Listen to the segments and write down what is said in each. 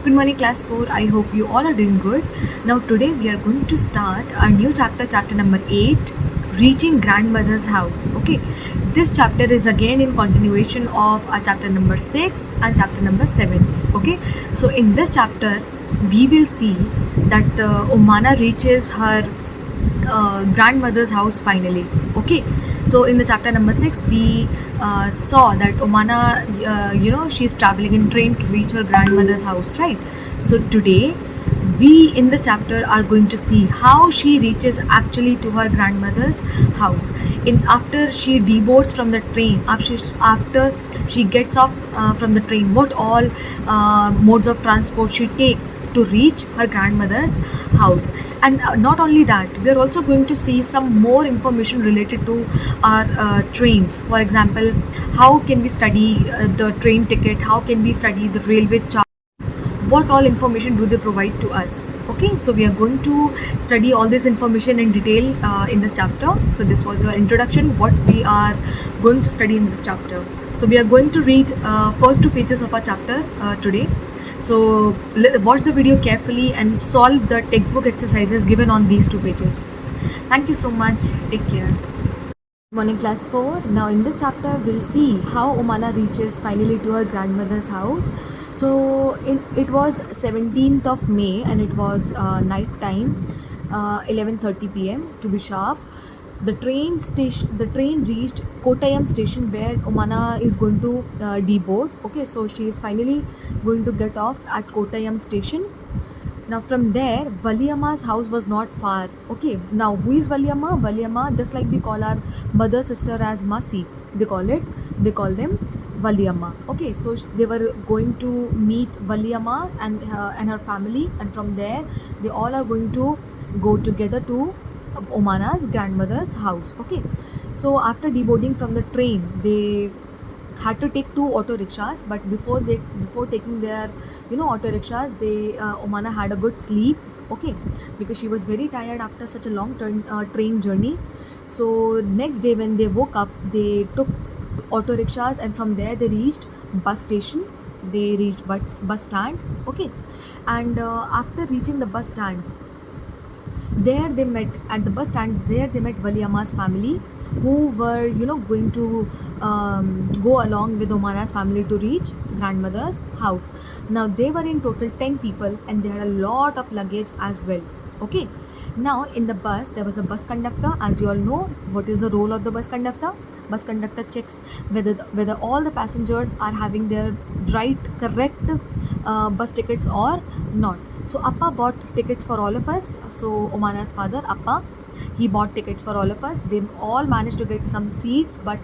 Good morning, class 4. I hope you all are doing good. Now, today we are going to start our new chapter, chapter number 8, Reaching Grandmother's House. Okay, this chapter is again in continuation of our chapter number 6 and chapter number 7. Okay, so in this chapter, we will see that Omana reaches her grandmother's house finally. Okay, so in the chapter number 6 we saw that Omana she's traveling in train to reach her grandmother's house, right? So today we in the chapter are going to see how she reaches actually to her grandmother's house in after she deboards from the train, after she gets off from the train, what all modes of transport she takes to reach her grandmother's house. And not only that, we are also going to see some more information related to our trains. For example, how can we study the train ticket, how can we study the railway charge, what all information do they provide to us. Okay, so we are going to study all this information in detail in this chapter. So this was your introduction, what we are going to study in this chapter. So we are going to read first 2 pages of our chapter today. So watch the video carefully and solve the textbook exercises given on these 2 pages. Thank you so much. Take care. Morning, class 4. Now in this chapter we'll see how Omana reaches finally to her grandmother's house. So it was 17th of May and it was night time, 11:30 p.m. to be sharp. The train reached Kottayam station where Omana is going to deboard. Okay, so she is finally going to get off at Kottayam station. Now from there, Valiamma's house was not far. Okay, now who is Valiamma? Valiamma, just like we call our mother sister as Masi, they call them Valiamma. Okay, so they were going to meet Valiamma and her family, and from there they all are going to go together to Omana's grandmother's house. Okay, so after deboarding from the train, they had to take 2 auto rickshaws, but before taking their auto rickshaws, they Omana had a good sleep. Okay, because she was very tired after such a long train journey. So next day when they woke up, they took auto rickshaws and from there they reached bus station, they reached bus stand. Okay, and after reaching the bus stand, there they met Valiamma's family, who were going to go along with Omana's family to reach grandmother's house. Now they were in total 10 people and they had a lot of luggage as well. Okay, now in the bus there was a bus conductor. As you all know, what is the role of the bus conductor? Bus conductor checks whether all the passengers are having their correct bus tickets or not. So Appa bought tickets for all of us. So Omana's father, Appa, he bought tickets for all of us. They all managed to get some seats, but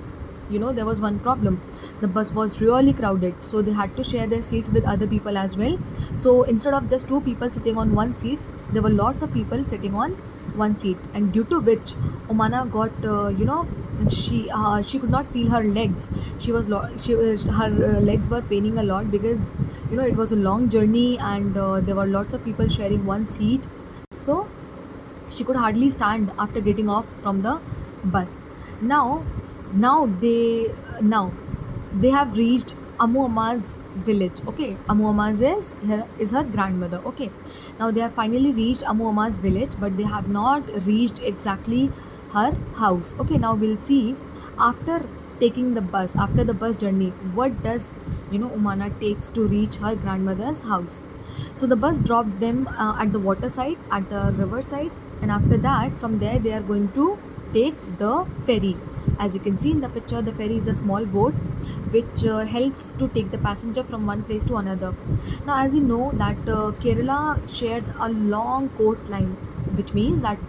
there was one problem. The bus was really crowded, so they had to share their seats with other people as well. So instead of just 2 people sitting on one seat, there were lots of people sitting on one seat, and due to which Omana got she could not feel her legs. Her legs were paining a lot because it was a long journey and there were lots of people sharing one seat. So she could hardly stand after getting off from the bus. Now they have reached Ammu Amma's village. Okay, Ammu Amma's is her grandmother. Okay, now they have finally reached Ammu Amma's village, but they have not reached exactly her house. Okay, now we'll see after taking the bus, after the bus journey, what does Omana takes to reach her grandmother's house. So the bus dropped them at the waterside, at the riverside, and after that from there they are going to take the ferry. As you can see in the picture, the ferry is a small boat which helps to take the passenger from one place to another. Now as you know that Kerala shares a long coastline, which means that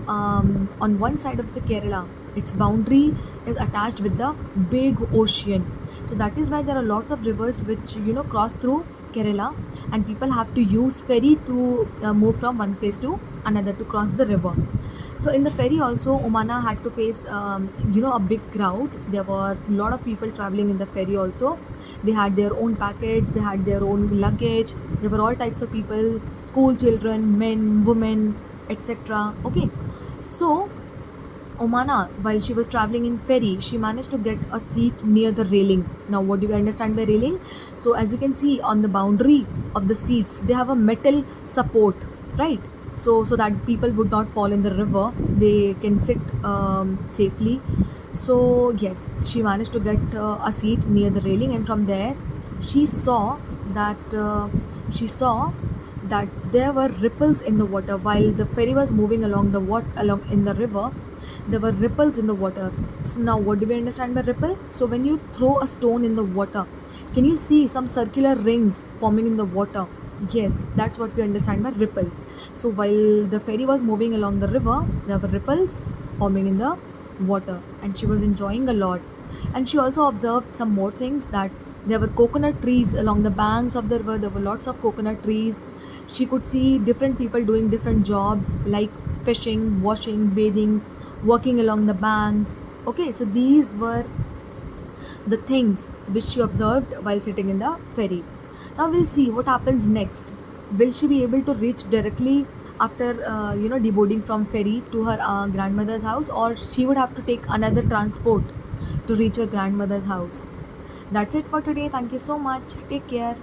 on one side of the Kerala, its boundary is attached with the big ocean. So that is why there are lots of rivers which cross through Kerala, and people have to use ferry to move from one place to another to cross the river. So in the ferry also, Omana had to face a big crowd. There were a lot of people traveling in the ferry also. They had their own packets, they had their own luggage. There were all types of people, school children, men, women, etc. Okay, so Omana, while she was traveling in ferry, she managed to get a seat near the railing. Now, what do you understand by railing? So, as you can see on the boundary of the seats, they have a metal support, right? So that people would not fall in the river, they can sit safely. So yes, she managed to get a seat near the railing, and from there she saw that there were ripples in the water while the ferry was moving along along in the river. There were ripples in the water. So now, what do we understand by ripple? So when you throw a stone in the water, can you see some circular rings forming in the water? Yes, that's what we understand by ripples. So while the ferry was moving along the river, there were ripples forming in the water, and she was enjoying a lot. And she also observed some more things, that there were coconut trees along the banks of the river. There were lots of coconut trees. She could see different people doing different jobs like fishing, washing, bathing, working along the banks. Okay, so these were the things which she observed while sitting in the ferry. Now we'll see what happens next. Will she be able to reach directly after deboarding from ferry to her grandmother's house, or she would have to take another transport to reach her grandmother's house? That's it for today. Thank you so much. Take care.